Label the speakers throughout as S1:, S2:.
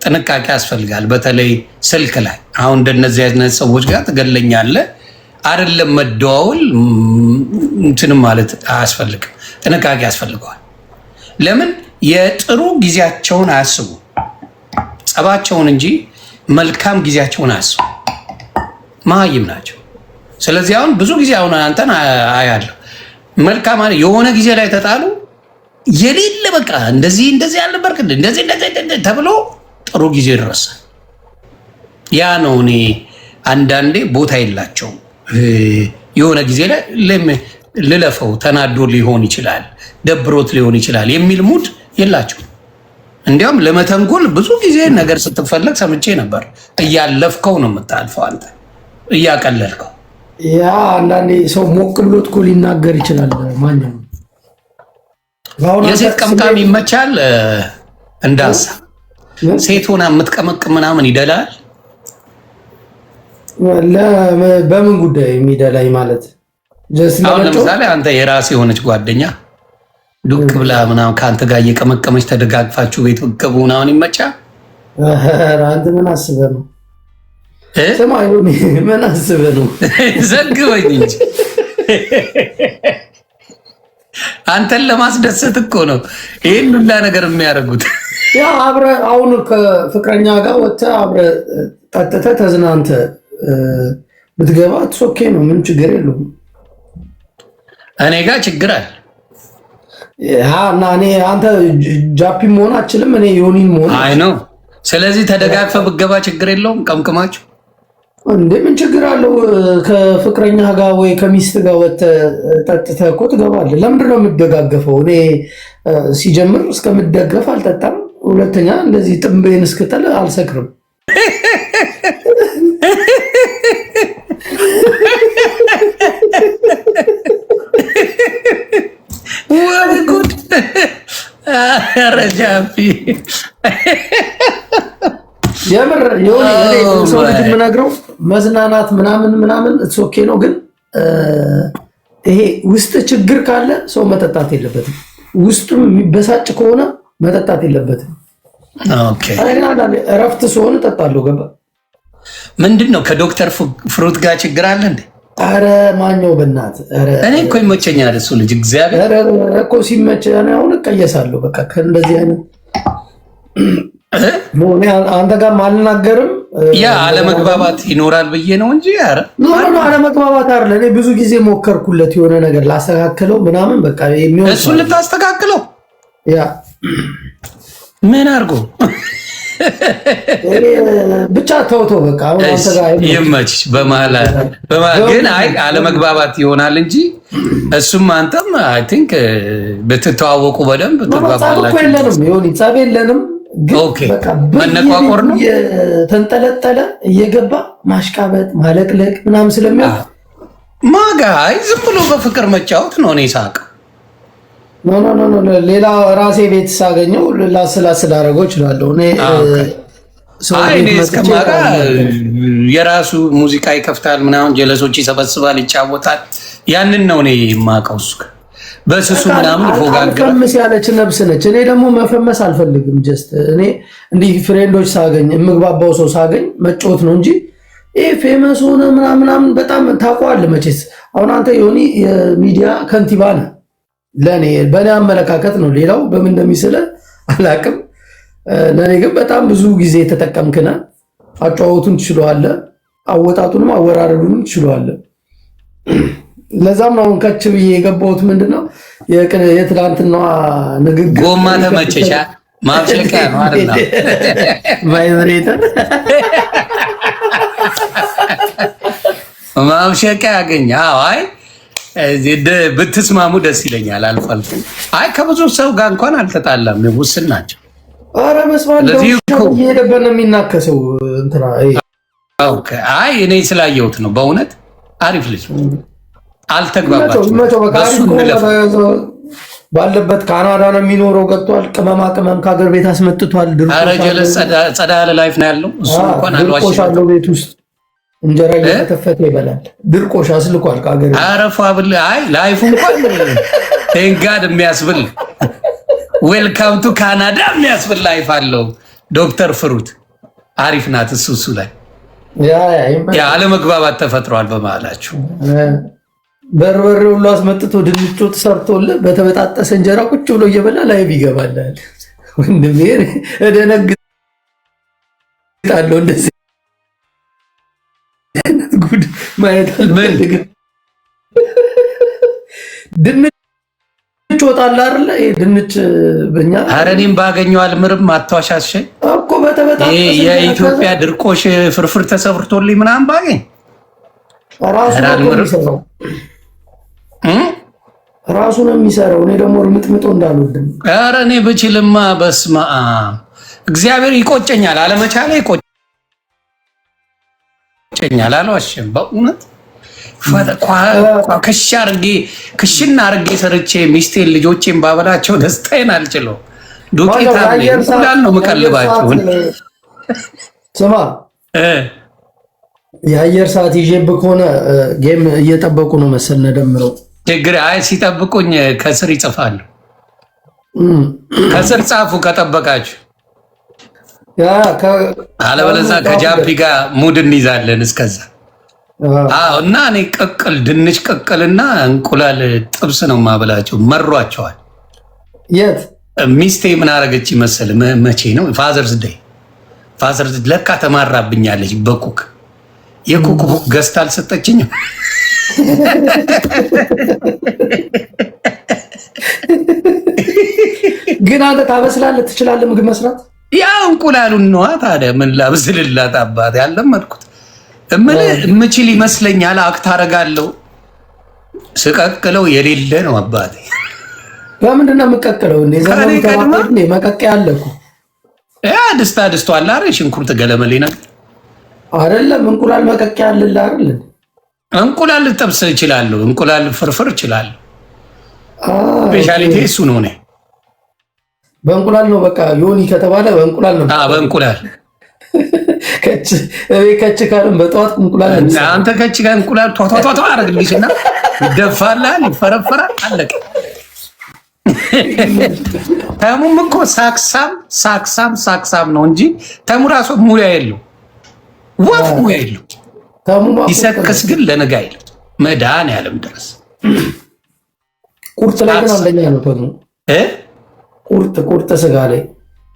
S1: ጥንቃቄ ያስፈልጋል። በተለይ ስልክ ላይ አሁን እንደነዚህ አይነት ሰዎች ጋር ትገለኛለህ አይደለም መደዋወል እንትንም ማለት አያስፈልግም። ጥንቃቄ ያስፈልገዋል። ለምን የጥሩ ጊዜያቸውን አያስቡ ጸባቸውን እንጂ መልካም ጊዜያቸውን አያስቡ። መሀይም ናቸው። ስለዚህ አሁን ብዙ ጊዜ አሁን አንተን አያለሁ መልካም የሆነ ጊዜ ላይ ተጣሉ የሌለ በቃ እንደዚህ ያልነበርክ እንደዚህ ተብሎ ጥሩ ጊዜ ይረሳል። ያ ነው እኔ አንዳንዴ ቦታ የላቸውም። የሆነ ጊዜ ላይ ልለፈው ተናዶ ሊሆን ይችላል፣ ደብሮት ሊሆን ይችላል የሚል ሙድ የላቸው። እንዲያውም ለመተንጎል ብዙ ጊዜ ነገር ስትፈለግ ሰምቼ ነበር። እያለፍከው ነው የምታልፈው አንተ እያቀለልከው።
S2: ያ አንዳንዴ ሰው ሞቅ ብሎት እኮ ሊናገር ይችላል። ማንኛውም
S1: የሴት ቀምቃም ይመቻል። እንዳሳ ሴት ሆና የምትቀመቅም ምናምን ይደላል።
S2: በምን ጉዳይ የሚደላኝ ማለት?
S1: አሁን ለምሳሌ አንተ የራስ የሆነች ጓደኛ ዱቅ ብላ ምናምን ከአንተ ጋር እየቀመቀመች ተደጋግፋችሁ ቤት ገቡ ምናምን ይመቻል።
S2: አንተ ምን አስበህ ነው? ሰማዩ ምን አስበህ ነው?
S1: ዘግበኝ እንጂ አንተን ለማስደሰት እኮ ነው ይህን ሁላ ነገር የሚያደርጉት።
S2: ያ አብረህ አሁን ከፍቅረኛ ጋር ወጥተህ አብረህ ጠጥተህ ተዝናንተህ ብትገባ ኦኬ ነው፣ ምን ችግር የለውም።
S1: እኔ ጋር ችግር አለ።
S2: እና እኔ አንተ ጃፒ መሆን አችልም፣ እኔ ዮኒን መሆን
S1: አይ ነው። ስለዚህ ተደጋግፈህ ብትገባ ችግር የለውም። ቀምቅማችሁ
S2: እንዴ ምን ችግር አለው? ከፍቅረኛ ጋር ወይ ከሚስት ጋር ወጥተህ ጠጥተህ እኮ ትገባለህ። ለምንድን ነው የምትደጋገፈው? እኔ ሲጀምር እስከምትደገፍ አልጠጣም። ሁለተኛ እንደዚህ ጥንቤን እስክጥል አልሰክርም።
S1: ወይ ጉድ! ረጃፊ
S2: የምር ሰው ልጅ የምነግረው መዝናናት ምናምን ኦኬ ነው፣ ግን ይሄ ውስጥ ችግር ካለ ሰው መጠጣት የለበትም። ውስጡም የሚበሳጭ ከሆነ መጠጣት የለበትም። እረፍት ሲሆን እጠጣለሁ። ገባ?
S1: ምንድን ነው ከዶክተር ፍሩት ጋር ችግር አለ እንዴ?
S2: አረ ማኛው በእናትህ
S1: እኔ እኮ ይመቸኛል እሱ ልጅ እግዚአብሔር
S2: እኮ ሲመቸ አሁን እቀየሳለሁ። በቃ ከእንደዚህ አይነት አንተ ጋር አልናገርም።
S1: ያ አለመግባባት ይኖራል ብዬ ነው እንጂ ኧረ
S2: አለመግባባት አይደለ። እኔ ብዙ ጊዜ ሞከርኩለት የሆነ ነገር ላስተካክለው ምናምን በቃ
S1: እሱን ልታስተካክለው
S2: ያ
S1: ምን አድርጎ
S2: ብቻ ተውቶ በቃ አሁን አንተ ጋር
S1: ይመችሽ። በመሀል ግን አይ አለመግባባት ይሆናል እንጂ እሱም አንተም አይ ቲንክ ብትተዋወቁ በደንብ ትግባባላችሁ።
S2: የለንም ይሁን ጸብ የለንም፣ ግን በቃ
S1: መነቋቆር ነው
S2: የተንጠለጠለ እየገባ ማሽቃበጥ ማለቅለቅ ምናምን ስለሚያው
S1: ማጋይ ዝም ብሎ በፍቅር መጫወት ነው። እኔ ሳቅ
S2: ኖ ሌላ ራሴ ቤት ሳገኘው ላስላስል አደረገው እችላለሁ። እኔ
S1: እስከማጋ የራሱ ሙዚቃ ይከፍታል ምናምን ጀለሶች ይሰበስባል ይጫወታል። ያንን ነው እኔ የማውቀው። እሱ በስሱ ምናምን ፎጋግራ
S2: ፈመስ ያለች ነብስ ነች። እኔ ደግሞ መፈመስ አልፈልግም። ጀስት እኔ እንዲህ ፍሬንዶች ሳገኝ የምግባባው ሰው ሳገኝ መጫወት ነው እንጂ ይሄ ፌመስ ሆነ ምናምን በጣም ታውቀዋለህ መቼስ። አሁን አንተ ዮኒ የሚዲያ ከንቲባ ነህ። ለኔ በእኔ አመለካከት ነው። ሌላው በምን እንደሚስለ አላቅም። ለኔ ግን በጣም ብዙ ጊዜ ተጠቀምክና አጫወቱን ትችላለህ፣ አወጣጡንም አወራረዱንም ትችላለህ። ለዛም ነው ከች ብዬ የገባሁት። ምንድነው የትላንትናዋ ንግግር
S1: ጎማ ተመቸሻ ማብሸቂያ ነው አይደል?
S2: ቫይብሬተር
S1: ማብሸቂያ ያገኘ አይ ብትስማሙ ደስ ይለኛል። አልፎ አልፎ አይ ከብዙ ሰው ጋር እንኳን አልተጣላም፣ ውስን ናቸው።
S2: ኧረ በስመ አብ እየሄደበት ነው የሚናከሰው እንትና።
S1: አይ እኔ ስላየሁት ነው በእውነት አሪፍ ልጅ አልተግባባችም።
S2: ባለበት ካናዳ ነው የሚኖረው። ገብቷል። ቅመማ ቅመም ከሀገር ቤት አስመጥቷል።
S1: ጸዳ ያለ ላይፍ ነው ያለው። እሱ እንኳን
S2: ድርቆሽ አለው ቤት ውስጥ እንጀራ እየተከፈተ ይበላል። ድርቆሽ አስልኳል ከሀገር ቤት።
S1: አረፋ ብል አይ ላይፉ እንኳን ቴንጋድ የሚያስብል ዌልካም ቱ ካናዳ የሚያስብል ላይፍ አለው። ዶክተር ፍሩት አሪፍ ናት። እሱ ላይ አለመግባባት ተፈጥሯል በመሀላችሁ።
S2: በርበሬ ሁሉ አስመጥቶ ድንች ወጥ ሰርቶልህ በተበጣጠሰ እንጀራ ቁጭ ብሎ እየበላ ላይቭ ይገባላል። ወንድሜ እደነግጣለሁ። እንደዚህ አይነት ጉድ ማየት አልፈልግም። ድንች ወጥ አለ አይደለ? ድንች በእኛ
S1: ኧረ እኔም ባገኘው አልምርም። አትዋሻሸኝ
S2: እኮ በተበጣጠሰ
S1: የኢትዮጵያ ድርቆሽ ፍርፍር ተሰፍርቶልኝ ምናምን ባገኝ
S2: ራሱ ነው የሚሰራው። እኔ ደግሞ እርምጥምጦ እንዳልወድም።
S1: ኧረ እኔ ብችልማ በስመ አብ እግዚአብሔር ይቆጨኛል። አለመቻሌ ይቆጨኛል። አልዋሽም በእውነት ክሽና አርጌ ሰርቼ ሚስቴን ልጆቼን ባበላቸው ደስታዬን አልችለው። ዱቄታ እንቁላል ነው የምቀልባቸው።
S2: ስማ የአየር ሰዓት ይዤብህ ከሆነ ጌም እየጠበቁ ነው መሰል ነደምረው
S1: ችግር ሲጠብቁኝ ከስር ይጽፋሉ። ከስር ጻፉ ከጠበቃችሁ፣ አለበለዚያ ከጃፒ ጋር ሙድ እንይዛለን እስከዛ። እና እኔ ድንች ቅቅልና እንቁላል ጥብስ ነው ማበላቸው። መሯቸዋል።
S2: የት
S1: ሚስቴ ምን አረገች መሰል? መቼ ነው ፋዘርስ ዴይ ለካ ተማራብኛለች በኩክ የኩክ ቡክ ገዝታ አልሰጠችኝም።
S2: ግን አንተ ታበስላለህ፣ ትችላለህ ምግብ መስራት።
S1: ያ እንቁላሉን ነዋ። ታዲያ ምን ላብስልላት? አባት ያለመድኩት እምችል ይመስለኛል። አክት አደርጋለሁ። ስቀቅለው የሌለ ነው አባቴ።
S2: በምንድን ነው የምቀቅለው? መቀቀያ አለ እኮ
S1: ያ ድስቷ አለ አይደል? ሽንኩርት ገለመሌ ነገር
S2: አይደለም። እንቁላል መቀቀያ አለላ አይደል?
S1: እንቁላል ጥብስ እችላለሁ። እንቁላል ፍርፍር እችላለሁ። ስፔሻሊቲ እሱ ነው። እኔ
S2: በእንቁላል ነው በቃ ዮኒ ከተባለ በእንቁላል ነው።
S1: በእንቁላል
S2: ከች ካለም በጠዋት እንቁላል
S1: አንተ ከች ጋር እንቁላል ቷቷቷ አረግልሽና ይደፋላል፣ ይፈረፈራል፣ አለቀ። ተሙም እኮ ሳክሳም ነው እንጂ ተሙ ራሱ ሙያ የለው፣ ወፍ ሙያ የለው። ይሰክስ ግን ለነገ አይልም። መድኃኒዓለም ድረስ
S2: ቁርጥ ላይ ግን አንደኛ ነው ተሙ። ቁርጥ ስጋ ላይ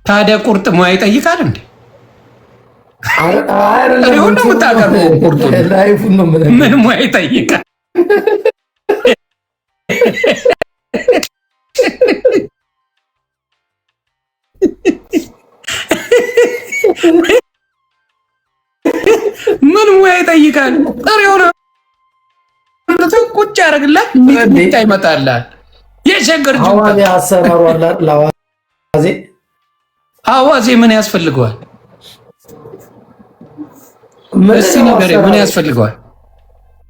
S1: ታዲያ ቁርጥ ሙያ ይጠይቃል እንዴ? ሪሁን ነው የምታቀርበው። ቁርጡን ምን ሙያ ይጠይቃል? ምን ሙያ ይጠይቃል? ጥሬው ነው ቁጭ ያደርግላት ሚጣ ይመጣላል። የሸገር
S2: አዋዜ አሰራሩ አለ።
S1: አዋዜ ምን ያስፈልገዋል? እስኪ ንገረኝ፣ ምን ያስፈልገዋል?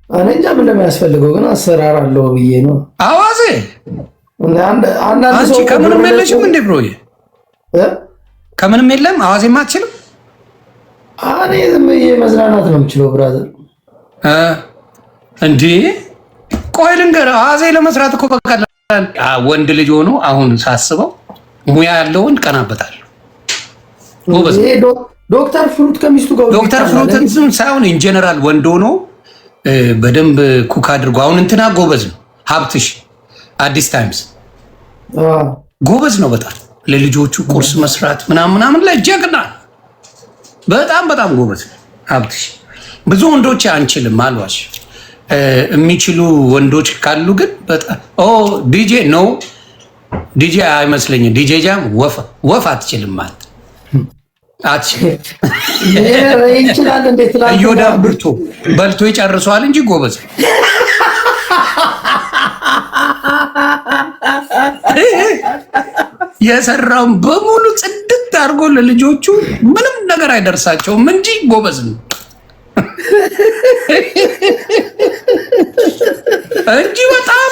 S2: እኔ እንጃ ምን እንደሚያስፈልገው ግን አሰራር አለው ብዬ ነው።
S1: አዋዜ አንቺ ከምንም የለሽም እንዴ ብሮዬ? ከምንም የለም አዋዜማ አትችልም?
S2: እኔ ዝም ብዬ መዝናናት ነው የምችለው ብራዘር።
S1: እንዴ ቆይ ልንገርህ፣ አዋዜ ለመስራት እኮ በቀላል ወንድ ልጅ ሆኖ አሁን ሳስበው ሙያ ያለውን ቀናበታል።
S2: ዶክተር ፍሩት ከሚስቱ ጋር
S1: ዶክተር ፍሩትን ሳይሆን ኢንጀነራል ወንድ ሆኖ በደንብ ኩክ አድርጎ አሁን እንትና ጎበዝ ነው። ሀብትሽ አዲስ ታይምስ ጎበዝ ነው በጣም ለልጆቹ ቁርስ መስራት ምናምን ላይ ጀግና፣ በጣም ጎበዝ ነው ሀብትሽ። ብዙ ወንዶች አንችልም አልዋሽ። የሚችሉ ወንዶች ካሉ ግን በጣም ዲጄ ነው። ዲጄ አይመስለኝም። ዲጄ ጃም ወፍ አትችልም ማለት
S2: ይችላል። እንዴት
S1: እዮዳ ብርቶ በልቶ ይጨርሰዋል እንጂ ጎበዝ የሰራውን በሙሉ ጽድት አድርጎ ለልጆቹ ምንም ነገር አይደርሳቸውም እንጂ ጎበዝ ነው እንጂ በጣም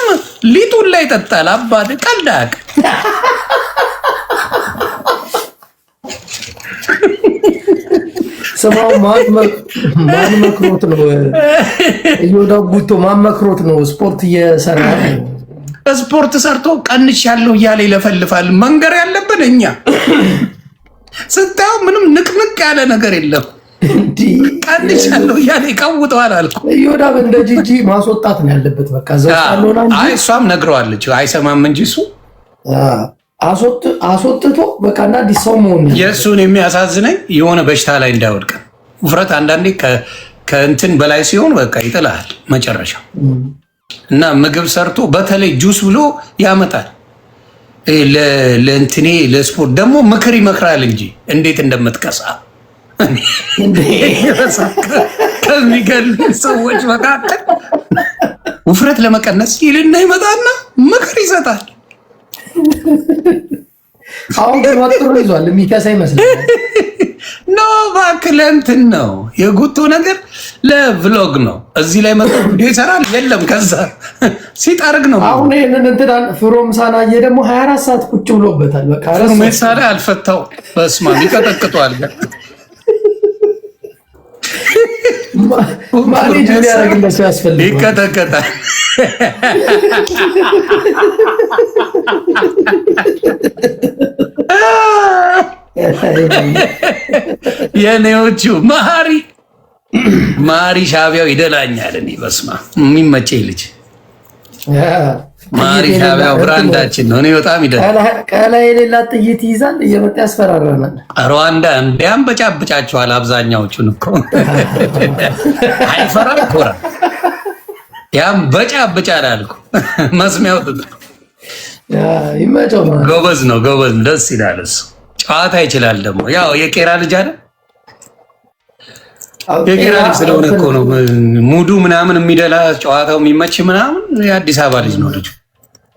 S1: ሊጡን ላይ ይጠጣል። አባቴ ቀልዳቅ
S2: ሰማው ማን መክሮት ነው? እዮዳ ቡቶ ማን መክሮት ነው? ስፖርት እየሰራ ነው።
S1: ስፖርት ሰርቶ ቀንሽ ያለው እያለ ይለፈልፋል። መንገር ያለብን እኛ ስታየው ምንም ንቅንቅ ያለ ነገር የለም። ቀንሻለሁ እያለ ይቀውጠዋል አልኩ።
S2: ዮዳብ እንደ ጂጂ ማስወጣት ነው ያለበት። በቃ
S1: እሷም ነግረዋለች፣ አይሰማም እንጂ እሱ
S2: አስወጥቶ በቃ እና አዲስ ሰው መሆን።
S1: የእሱን የሚያሳዝነኝ የሆነ በሽታ ላይ እንዳይወድቅ ውፍረት አንዳንዴ ከእንትን በላይ ሲሆን በቃ ይጥልሃል መጨረሻው። እና ምግብ ሰርቶ በተለይ ጁስ ብሎ ያመጣል። ለእንትኔ ለስፖርት ደግሞ ምክር ይመክራል እንጂ እንዴት እንደምትቀሳ ከሚገል ሰዎች መካከል ውፍረት ለመቀነስ ይልና ይመጣና ምክር ይሰጣል።
S2: አሁን ግን ወጥሮ ይዟል። የሚከሳ ይመስላል።
S1: ኖ እባክህ ለእንትን ነው የጉቶ ነገር ለቭሎግ ነው። እዚህ ላይ መጥቶ ቪዲዮ ይሰራል የለም። ከዛ ሲጠርግ ነው።
S2: አሁን ይሄንን እንትናን ፍሮም ሳናየ ደግሞ 24 ሰዓት ቁጭ ብሎበታል። በቃ
S1: ፍሮም ሳና አልፈታው በስማ ይቀጠቅጧል።
S2: ማኔጅ ሊያደርግለት ያስፈልጋል።
S1: ይቀጠቀጣል። የኔዎቹ ማሪ ሻቢያው ይደላኛል። እኔ በስማ የሚመቸኝ ልጅ ማሪ ሻቢያው ብራንዳችን ነው። እኔ በጣም ይደላል።
S2: ቀላ የሌላት ጥይት ይይዛል፣ እየመጣ ያስፈራራናል።
S1: ሩዋንዳ እንዲያም በጫብጫቸዋል። አብዛኛዎቹን እኮ አይፈራም ኮራ ያም በጫብጫል አልኩ። መስሚያው
S2: ይመቸው።
S1: ጎበዝ ነው፣ ጎበዝ ደስ ይላል። እሱ ጨዋታ ይችላል ደግሞ ያው የቄራ ልጅ አይደል? የቄራ ልጅ ስለሆነ እኮ ነው ሙዱ ምናምን የሚደላ ጨዋታው የሚመች ምናምን። የአዲስ አበባ ልጅ ነው ልጁ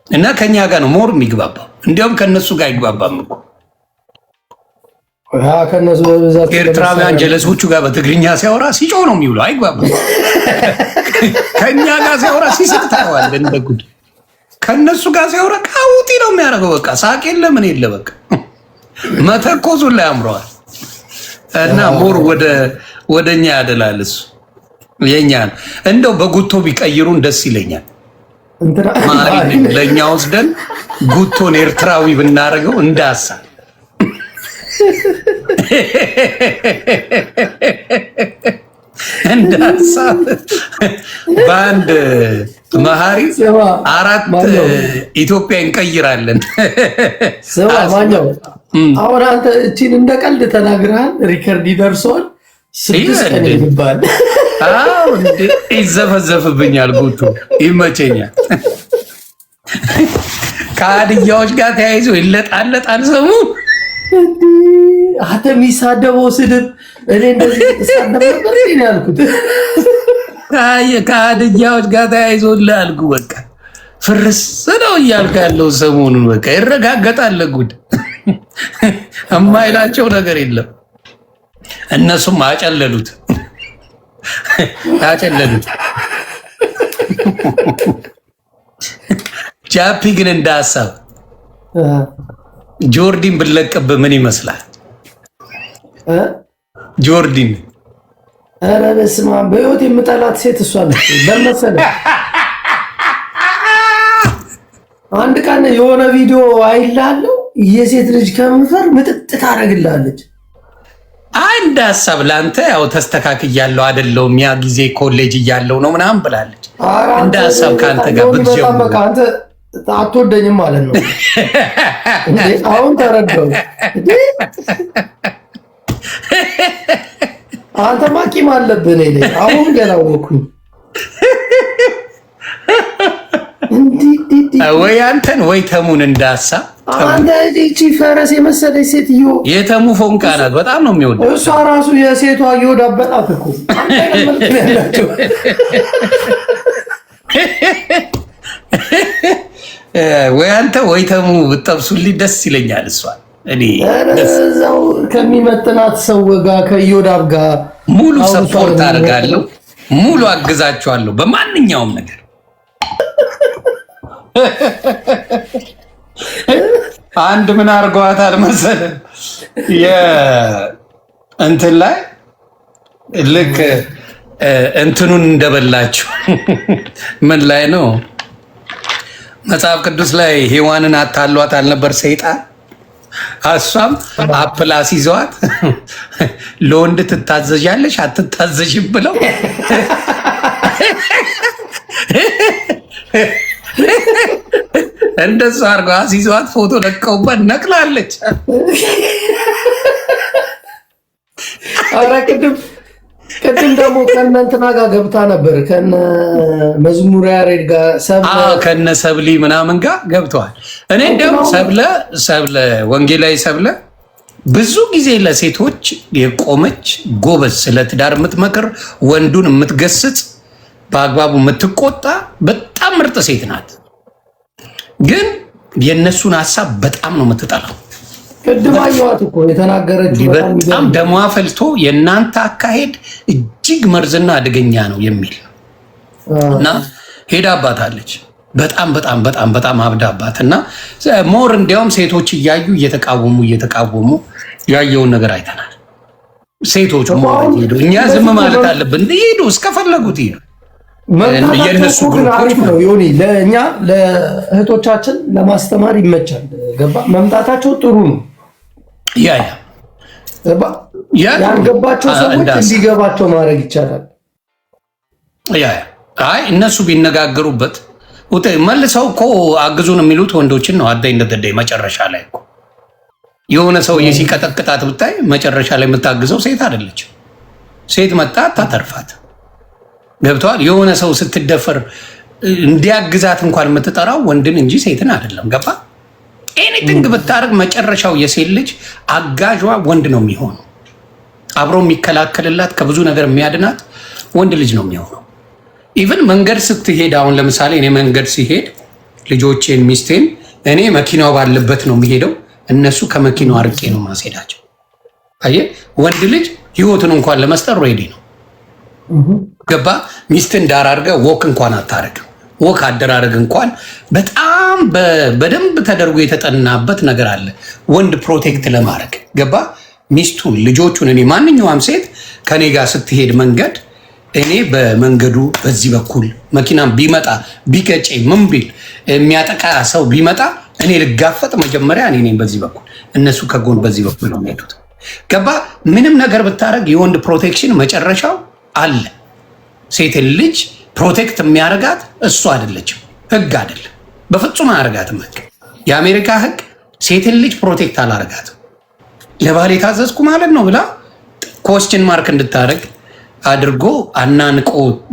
S1: እና ከኛ ጋር ነው ሞር የሚግባባው። እንዲያውም ከነሱ ጋር አይግባባም እኮ
S2: ከነሱ በብዛት
S1: ኤርትራውያን ጀለሶቹ ጋር በትግርኛ ሲያወራ ሲጮህ ነው የሚውለው። አይግባባም። ከኛ ጋር ሲያወራ ሲስቅ ታየዋለህ እንደ ጉድ። ከነሱ ጋር ሲያወራ ቃውጢ ነው የሚያደርገው። በቃ ሳቅ የለ ምን የለ በቃ መተኮዙን ላይ አምረዋል። እና ሞር ወደኛ ያደላል እሱ የኛ ነው። እንደው በጉቶ ቢቀይሩን ደስ ይለኛል። ለእኛ ወስደን ጉቶን ኤርትራዊ ብናደርገው እንዳሳ እንዳሳ በአንድ መሀሪ 4 ኢትዮጵያ እንቀይራለን።
S2: ስማ ማኛው አሁን አንተ እቺን እንደ ቀልድ ተናግረሃል። ሪከርድ ይደርሰዋል። 6 ቀን ይባል።
S1: አዎ እንዴ ይዘፈዘፍብኛል። ጉቶ ይመቸኛል። ከሀዲያዎች ጋር ተያይዞ ይለጣለጣል። ሰሙ
S2: አንተ የሚሳደበው ስድብ እኔ እንደዚህ ተሳደበ ነበር ያልኩት።
S1: ከሀዲያዎች ጋር ተያይዞ ላልኩ በቃ ፍርስ ነው እያልክ ያለው ሰሞኑን በቃ ይረጋገጣል። ጉድ እማይላቸው ነገር የለም። እነሱም አጨለሉት። ጃፒ ግን እንደ ሀሳብ ጆርዲን ብለቅብህ ምን ይመስላል? ጆርዲን
S2: ኧረ በስመ አብ በህይወት የምጠላት ሴት እሷ ነች። በመሰለህ አንድ ቀን የሆነ ቪዲዮ አይላለሁ የሴት ልጅ ከንፈር ምጥጥ ታደርግላለች።
S1: አንድ ሀሳብ ለአንተ ያው ተስተካክያለሁ አይደለሁም ያ ጊዜ ኮሌጅ እያለሁ ነው ምናምን ብላለች። እንደ ሀሳብ ከአንተ ጋር ብትጀምሩ
S2: አንተ አትወደኝም ማለት ነው። አሁን ተረዳሁ። አንተ ማቂም አለብህ እኔ አሁን ገና አወኩኝ።
S1: ወይ አንተን ወይ ተሙን እንዳሳ
S2: አንተ እቺ ፈረስ የመሰለች ሴትዮ
S1: የተሙ ፎንቃ ናት። በጣም ነው የሚወደው።
S2: እሷ ራሱ የሴቷ እየወዳበጣት እኮ ያላቸው
S1: ወይ አንተ ወይ ተሙ ብጠብሱልኝ ደስ ይለኛል። እሷ እኔ
S2: እዛው ከሚመጥናት ሰው ጋር ከዮዳብ ጋር
S1: ሙሉ ሰፖርት አድርጋለሁ፣ ሙሉ አግዛቸዋለሁ በማንኛውም ነገር። አንድ ምን አድርገዋታል መሰለህ? እንትን ላይ ልክ እንትኑን እንደበላችሁ ምን ላይ ነው መጽሐፍ ቅዱስ ላይ ሔዋንን አታሏት አልነበር ሰይጣን? እሷም አፕላስ ይዘዋት ለወንድ ትታዘዣለሽ አትታዘዥም ብለው እንደሱ አድርገው አስይዘዋት ፎቶ ለቀውበት ነቅላለች።
S2: ኧረ ቅድም ደግሞ ከእነ እንትና ጋር ገብታ ነበር፣ ከነ መዝሙር ያሬድ ጋር
S1: ከነ ሰብሊ ምናምን ጋር ገብተዋል። እኔ እንደውም ሰብለ ወንጌላዊ ሰብለ ብዙ ጊዜ ለሴቶች የቆመች ጎበዝ፣ ስለ ትዳር የምትመክር፣ ወንዱን የምትገስጽ፣ በአግባቡ የምትቆጣ በጣም ምርጥ ሴት ናት። ግን የእነሱን ሀሳብ በጣም ነው የምትጠላው።
S2: ቅድም አየኋት እኮ የተናገረችው
S1: በጣም ደሟ ፈልቶ የእናንተ አካሄድ እጅግ መርዝና አደገኛ ነው የሚል እና ሄዳባታለች። በጣም በጣም በጣም በጣም አብዳባት እና ሞር እንዲያውም ሴቶች እያዩ እየተቃወሙ ያየውን ነገር አይተናል። ሴቶች ሄዱ፣ እኛ ዝም ማለት አለብን። ሄዱ፣ እስከፈለጉት ሄዱ። የእነሱ ግሩፖች
S2: ነው ዮኒ፣ ለእኛ ለእህቶቻችን ለማስተማር ይመቻል። ገባ? መምጣታቸው ጥሩ ነው። ያልገባቸው ሰዎች እንዲገባቸው ማድረግ ይቻላል።
S1: አይ እነሱ ቢነጋገሩበት መልሰው እኮ አግዙን የሚሉት ወንዶችን ነው። አዳይ እንደተዳይ መጨረሻ ላይ እኮ የሆነ ሰውዬ ሲቀጠቅጣት ብታይ መጨረሻ ላይ የምታግዘው ሴት አይደለችም። ሴት መጣ ታተርፋት። ገብተዋል። የሆነ ሰው ስትደፈር እንዲያግዛት እንኳን የምትጠራው ወንድን እንጂ ሴትን አይደለም። ገባ? ኤኒቲንግ ብታደርግ መጨረሻው የሴት ልጅ አጋዧ ወንድ ነው የሚሆነው። አብሮ የሚከላከልላት ከብዙ ነገር የሚያድናት ወንድ ልጅ ነው የሚሆነው። ኢቨን መንገድ ስትሄድ፣ አሁን ለምሳሌ እኔ መንገድ ሲሄድ ልጆቼን፣ ሚስቴን እኔ መኪናው ባለበት ነው የሚሄደው፣ እነሱ ከመኪናው አርቄ ነው ማስሄዳቸው። አየህ፣ ወንድ ልጅ ህይወቱን እንኳን ለመስጠት ሬዲ ነው። ገባ? ሚስትን ዳር አድርገህ ወክ እንኳን አታረግም። ወክ አደራረግ እንኳን በጣም በደንብ ተደርጎ የተጠናበት ነገር አለ ወንድ ፕሮቴክት ለማድረግ። ገባ? ሚስቱን፣ ልጆቹን። እኔ ማንኛውም ሴት ከኔ ጋር ስትሄድ መንገድ እኔ በመንገዱ በዚህ በኩል መኪናም ቢመጣ ቢገጨ ምን ቢል የሚያጠቃ ሰው ቢመጣ እኔ ልጋፈጥ መጀመሪያ እኔ ነኝ በዚህ በኩል፣ እነሱ ከጎን በዚህ በኩል ነው የሚሄዱት። ገባ? ምንም ነገር ብታረግ የወንድ ፕሮቴክሽን መጨረሻው አለ። ሴትን ልጅ ፕሮቴክት የሚያደርጋት እሱ አይደለችም፣ ህግ አይደለም፣ በፍጹም አያደርጋትም ህግ። የአሜሪካ ህግ ሴትን ልጅ ፕሮቴክት አላደርጋትም። ለባል የታዘዝኩ ማለት ነው ብላ ኮስችን ማርክ እንድታደርግ አድርጎ አናንቆ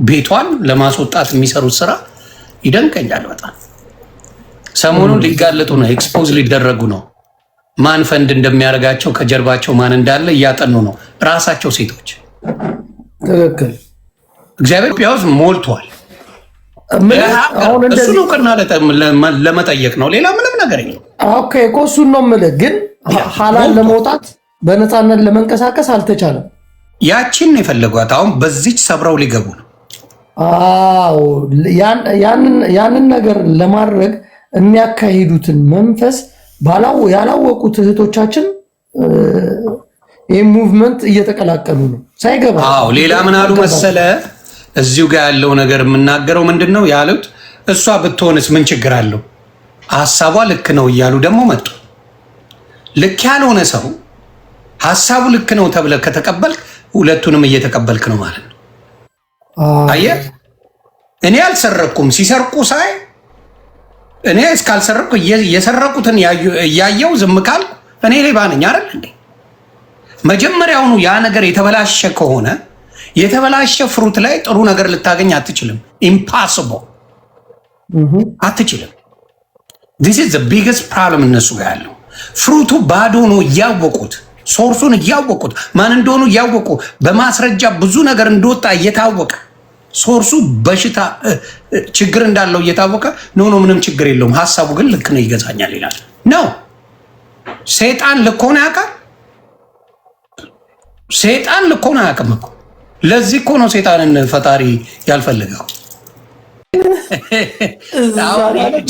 S1: ቤቷን ለማስወጣት የሚሰሩት ስራ ይደንቀኛል በጣም። ሰሞኑን ሊጋለጡ ነው፣ ኤክስፖዝ ሊደረጉ ነው። ማን ፈንድ እንደሚያደርጋቸው ከጀርባቸው ማን እንዳለ እያጠኑ ነው ራሳቸው ሴቶች።
S2: ትክክል።
S1: እግዚአብሔር ፒያውስ ሞልቷል። እሱን እውቅና ለመጠየቅ ነው፣ ሌላ ምንም ነገር የለም።
S2: ኦኬ እኮ እሱን ነው የምልህ። ግን ሀላል ለመውጣት በነፃነት ለመንቀሳቀስ አልተቻለም።
S1: ያችን የፈለጓት አሁን በዚች ሰብረው ሊገቡ ነው።
S2: አዎ ያንን ነገር ለማድረግ የሚያካሂዱትን መንፈስ ያላወቁት እህቶቻችን ይህ ሙቭመንት እየተቀላቀሉ ነው ሳይገባ።
S1: አዎ ሌላ ምን አሉ መሰለ፣ እዚሁ ጋር ያለው ነገር የምናገረው ምንድን ነው ያሉት፣ እሷ ብትሆንስ ምን ችግር አለው፣ ሀሳቧ ልክ ነው እያሉ ደግሞ መጡ። ልክ ያልሆነ ሰው ሀሳቡ ልክ ነው ተብለ ከተቀበልክ ሁለቱንም እየተቀበልክ ነው ማለት ነው። አየህ፣ እኔ አልሰረኩም፣ ሲሰርቁ ሳይ እኔ እስካልሰረኩ የሰረቁትን እያየው ዝም ካልኩ እኔ ሌባ ነኝ አይደል እንዴ? መጀመሪያውኑ ያ ነገር የተበላሸ ከሆነ የተበላሸ ፍሩት ላይ ጥሩ ነገር ልታገኝ አትችልም። ኢምፓስብል አትችልም። ዲስ ኢዝ ዘ ቢግስት ፕሮብለም እነሱ ጋር ያለው ፍሩቱ ባዶ ነው። እያወቁት ሶርሱን እያወቁት ማን እንደሆኑ እያወቁ በማስረጃ ብዙ ነገር እንደወጣ እየታወቀ ሶርሱ በሽታ ችግር እንዳለው እየታወቀ ኖ ምንም ችግር የለውም ሀሳቡ ግን ልክ ነው ይገዛኛል ይላል። ነው ሰይጣን ልክ ሆነ ያውቃል። ሰይጣን ልክ ሆነ አያውቅም እኮ። ለዚህ እኮ ነው ሰይጣንን ፈጣሪ ያልፈልገው።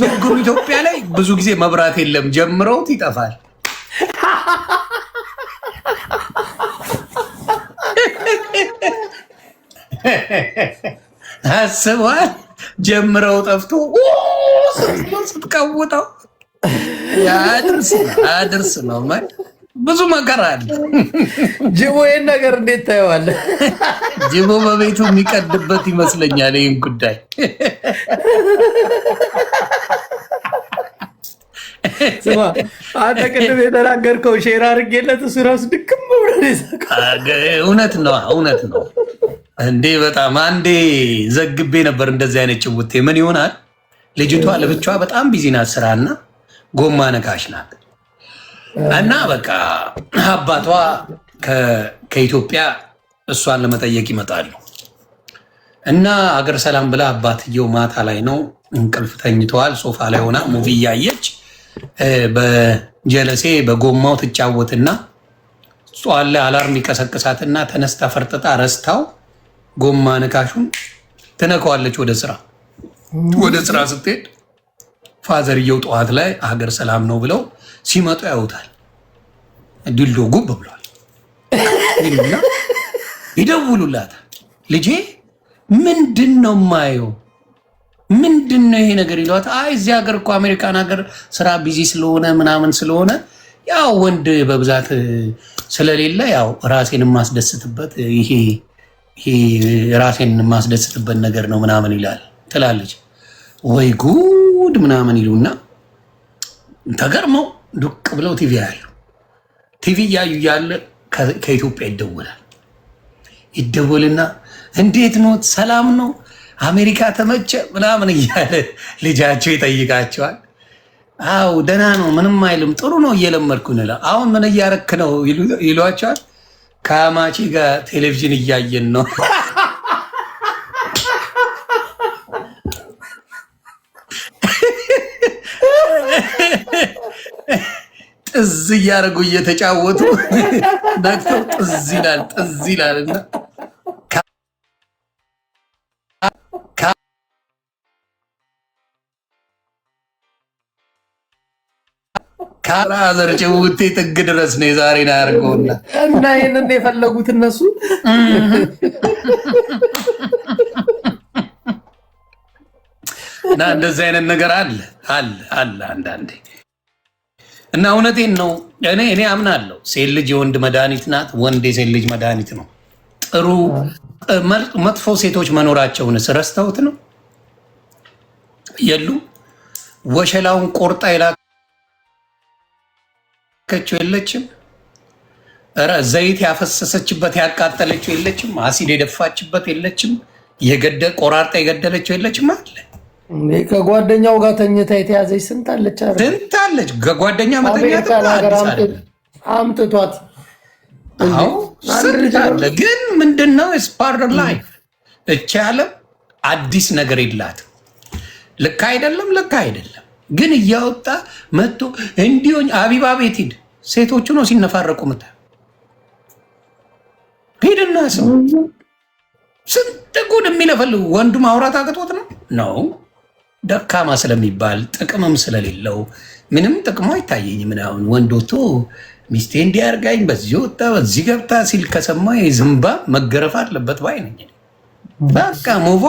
S1: ችግሩ ኢትዮጵያ ላይ ብዙ ጊዜ መብራት የለም፣ ጀምረውት ይጠፋል። አስበዋል። ጀምረው ጠፍቶ ስትቀውጠው አድርስ ነው ብዙ መከራ አለ።
S2: ጅቦ ይህን ነገር እንዴት ታየዋለህ?
S1: ጅቦ በቤቱ የሚቀድበት ይመስለኛል ይህን ጉዳይ።
S2: ስማ አንተ ቅድም የተናገርከው ሼር አድርጌለት እሱ ራሱ ድክም ብሎ
S1: እውነት ነው እንዴ! በጣም አንዴ ዘግቤ ነበር እንደዚህ አይነት ጭውቴ። ምን ይሆናል ልጅቷ ለብቻዋ በጣም ቢዚ ናት፣ ስራና ጎማ ነካሽ ናት። እና በቃ አባቷ ከኢትዮጵያ እሷን ለመጠየቅ ይመጣሉ። እና አገር ሰላም ብላ አባትየው ማታ ላይ ነው እንቅልፍ ተኝተዋል። ሶፋ ላይ ሆና ሙቪ እያየች በጀለሴ በጎማው ትጫወትና ጧት ላይ አላርም ይቀሰቅሳትና ተነስታ ፈርጥጣ ረስታው ጎማ ነካሹን ትነካዋለች። ወደ ስራ ስትሄድ ፋዘርየው ጠዋት ላይ ሀገር ሰላም ነው ብለው ሲመጡ ያዩታል። ድልዶ ጉብ ብሏል። ይደውሉላታል። ልጄ ምንድን ነው የማየው? ምንድን ነው ይሄ ነገር ይሏት። አይ እዚህ ሀገር እኮ አሜሪካን ሀገር ስራ ቢዚ ስለሆነ ምናምን ስለሆነ ያው ወንድ በብዛት ስለሌለ ያው ራሴን የማስደስትበት ይሄ ራሴን የማስደስትበት ነገር ነው ምናምን ይላል ትላለች። ወይ ጉድ ምናምን ይሉና ተገርመው ዱቅ ብለው ቲቪ ያሉ ቲቪ እያዩ እያለ ከኢትዮጵያ ይደወልና እንዴት ነው ሰላም ነው አሜሪካ ተመቸ ምናምን እያለ ልጃቸው ይጠይቃቸዋል። አው ደህና ነው ምንም አይልም ጥሩ ነው እየለመድኩ ነው። አሁን ምን እያረክ ነው ይሏቸዋል። ከአማቺ ጋር ቴሌቪዥን እያየን ነው። ጥዝ እያደረጉ እየተጫወቱ ነክተው ጥዝ ይላልና ካራዘር ጭውቴ ጥግ ድረስ ነው የዛሬን አያርገውና
S2: እና ይህንን የፈለጉት እነሱ
S1: እና እንደዚህ አይነት ነገር አለ አንዳንዴ። እና እውነቴን ነው እኔ አምናለሁ ሴት ልጅ የወንድ መድኃኒት ናት፣ ወንድ የሴት ልጅ መድኃኒት ነው። ጥሩ መጥፎ ሴቶች መኖራቸውንስ ረስተውት ነው የሉ ወሸላውን ቆርጣ የላከችው የለችም፣ ዘይት ያፈሰሰችበት ያቃጠለችው የለችም፣ አሲድ የደፋችበት የለችም፣ ቆራርጣ የገደለችው የለችም አለ።
S2: ከጓደኛው ጋር ተኝታ የተያዘች ስንት አለች?
S1: ከጓደኛ መተኛት
S2: አምጥቷት
S1: አለ። ግን ምንድነው ስፓርት ላይፍ እቺ ዓለም አዲስ ነገር የላትም። ልክ አይደለም ግን እያወጣ መጥቶ እንዲሆን አቢባ ቤት ሂድ፣ ሴቶቹ ነው ሲነፋረቁ ምታ ሄድና ሰው ስንት ጉድ የሚለፈልጉ ወንዱ ማውራት አቅቶት ነው ደካማ ስለሚባል ጥቅምም ስለሌለው ምንም ጥቅሙ አይታየኝ። ምናምን ወንድ ወጥቶ ሚስቴ እንዲያርጋኝ በዚህ ወጣ በዚህ ገብታ ሲል ከሰማ የዝንባ መገረፍ አለበት ባይ ነኝ። በቃ ሙቮ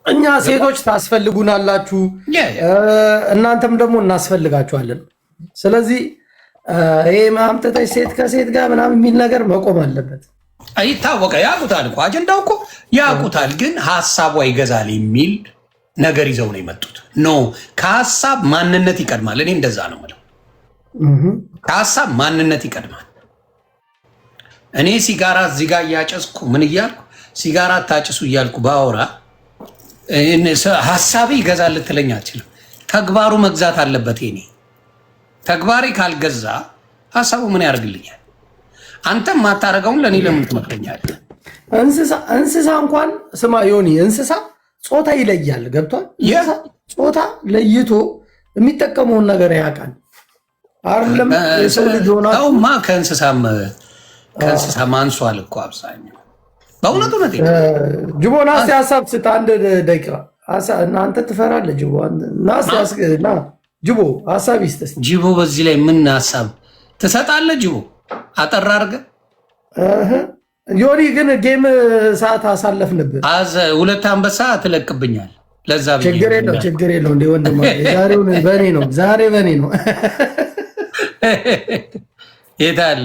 S2: እኛ ሴቶች ታስፈልጉናላችሁ፣ እናንተም ደግሞ እናስፈልጋችኋለን። ስለዚህ ይሄ ማምጠጠች ሴት ከሴት ጋር ምናምን የሚል ነገር መቆም አለበት።
S1: ይታወቀ ያውቁታል እኮ አጀንዳው እኮ ያውቁታል። ግን ሀሳቧ ይገዛል የሚል ነገር ይዘው ነው የመጡት። ኖ ከሀሳብ ማንነት ይቀድማል። እኔ እንደዛ ነው የምለው። ከሀሳብ ማንነት ይቀድማል። እኔ ሲጋራ እዚህ ጋር እያጨስኩ ምን እያልኩ ሲጋራ ታጭሱ እያልኩ ባወራ ሀሳቤ ይገዛል ልትለኝ አልችልም። ተግባሩ መግዛት አለበት። ኔ ተግባሬ ካልገዛ ሀሳቡ ምን ያደርግልኛል? አንተም ማታረገውን ለእኔ ለምን ትመክረኛለህ?
S2: እንስሳ እንኳን ስማ ዮኒ፣ እንስሳ ጾታ ይለያል። ገብቷል? ጾታ ለይቶ የሚጠቀመውን ነገር ያውቃል። አይደለም የሰው ልጅ ሆናማ
S1: ከእንስሳ ማንሷል እኮ አብዛኛው። በእውነቱ ነ
S2: ጅቦና እስኪ ሀሳብ ስጥ፣ አንድ ደቂቃ። እናንተ ትፈራለህ ጅቦ? ጅቦ ሀሳብ ይስጥ።
S1: ጅቦ በዚህ ላይ ምን ሀሳብ ትሰጣለህ? ጅቦ አጠራ አድርገህ
S2: ዮኒ ግን ጌም ሰዓት አሳለፍንብህ።
S1: 2 አንበሳ ትለቅብኛል። ለዛ
S2: ችግር የለው እንደ ወንድም ዛሬው በኔ ነው ዛሬ በኔ ነው።
S1: የታል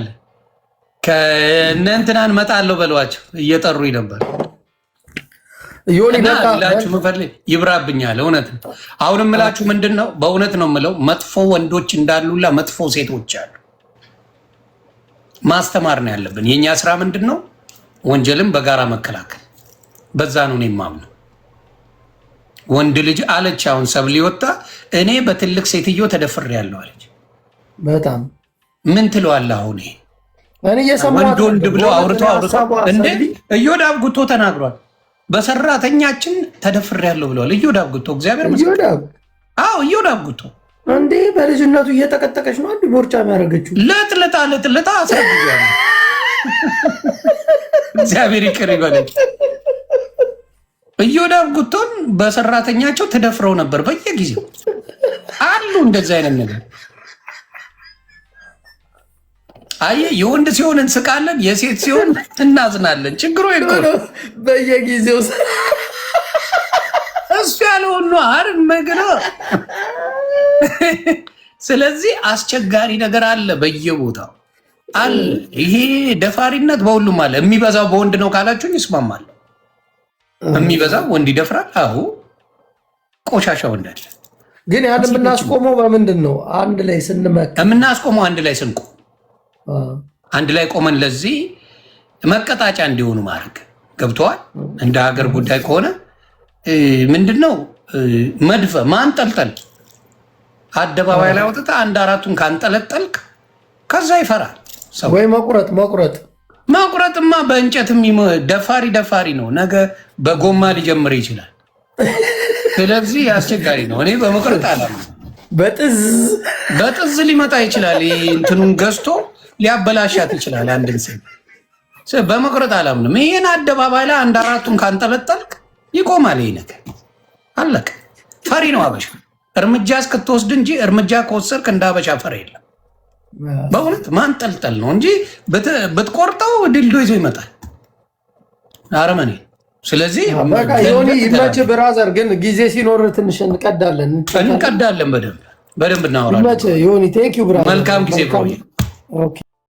S1: ከእነ እንትናን መጣለሁ በሏቸው እየጠሩኝ ነበር። ላችሁ ምፈልግ ይብራብኛል። እውነት ነው። አሁንም ምላችሁ ምንድን ነው በእውነት ነው የምለው መጥፎ ወንዶች እንዳሉላ መጥፎ ሴቶች አሉ። ማስተማር ነው ያለብን። የእኛ ስራ ምንድን ነው? ወንጀልን በጋራ መከላከል። በዛ ነው እኔ የማምነው። ወንድ ልጅ አለች አሁን ሰብሊ ወጣ እኔ በትልቅ ሴትዮ ተደፍሬያለሁ አለች።
S2: በጣም
S1: ምን ትለዋለህ አሁን? ይሄ
S2: እኔ የሰማሁት
S1: ወንድ ብለው አውርተው እንዴ እዮዳብ ጉቶ ተናግሯል። በሰራተኛችን ተደፍሬያለሁ ብለዋል እዮዳብ ጉቶ። እግዚአብሔር
S2: ይወዳብ
S1: እዮዳብ ጉቶ
S2: እንዴ በልጅነቱ እየተቀጠቀች ነው አንድ ቦርጫ የሚያደርገችው
S1: ለጥልጣ አስረግያለሁ። እግዚአብሔር ይቅር ይበለኝ። እዮዳብ ጉቶን በሰራተኛቸው ተደፍረው ነበር። በየጊዜው አሉ እንደዚህ አይነት ነገር። አየህ የወንድ ሲሆን እንስቃለን፣ የሴት ሲሆን እናዝናለን። ችግሩ
S2: በየጊዜው
S1: እሱ ያለውን ነው አይደል መግረ። ስለዚህ አስቸጋሪ ነገር አለ በየቦታው አለ። ይሄ ደፋሪነት በሁሉም አለ። የሚበዛው በወንድ ነው ካላችሁኝ ይስማማል። የሚበዛው ወንድ ይደፍራል። አሁ ቆሻሻ ወንድ አለ።
S2: ግን ያን የምናስቆመው በምንድን ነው? አንድ ላይ ስንመጣ
S1: የምናስቆመው አንድ ላይ ስንቆም፣ አንድ ላይ ቆመን ለዚህ መቀጣጫ እንዲሆኑ ማድረግ ገብተዋል። እንደ ሀገር ጉዳይ ከሆነ ምንድነው መድፈ ማንጠልጠል፣ አደባባይ ላይ ወጥታ አንድ አራቱን ካንጠለጠልክ ከዛ ይፈራል ሰው።
S2: ወይ መቁረጥማ በእንጨትም ደፋሪ ነው። ነገ በጎማ ሊጀምር ይችላል። ስለዚህ አስቸጋሪ ነው። እኔ በመቁረጥ አላምንም። በጥዝ ሊመጣ ይችላል። እንትኑን ገዝቶ ሊያበላሻት ይችላል አንድን ሴት። በመቁረጥ አላምንም። ይህን አደባባይ ላይ አንድ አራቱን ካንጠለጠልክ ይቆማል። ይህ ነገር አለቀ። ፈሪ ነው አበሻ። እርምጃ እስክትወስድ እንጂ እርምጃ ከወሰድክ እንደ አበሻ ፈሪ የለም። በእውነት ማንጠልጠል ነው እንጂ ብትቆርጠው ድልዶ ይዞ ይመጣል አረመኔ። ስለዚህ ይመች ብራዘር። ግን ጊዜ ሲኖር ትንሽ እንቀዳለን
S1: በደንብ እናወራለን።
S2: መልካም
S1: ጊዜ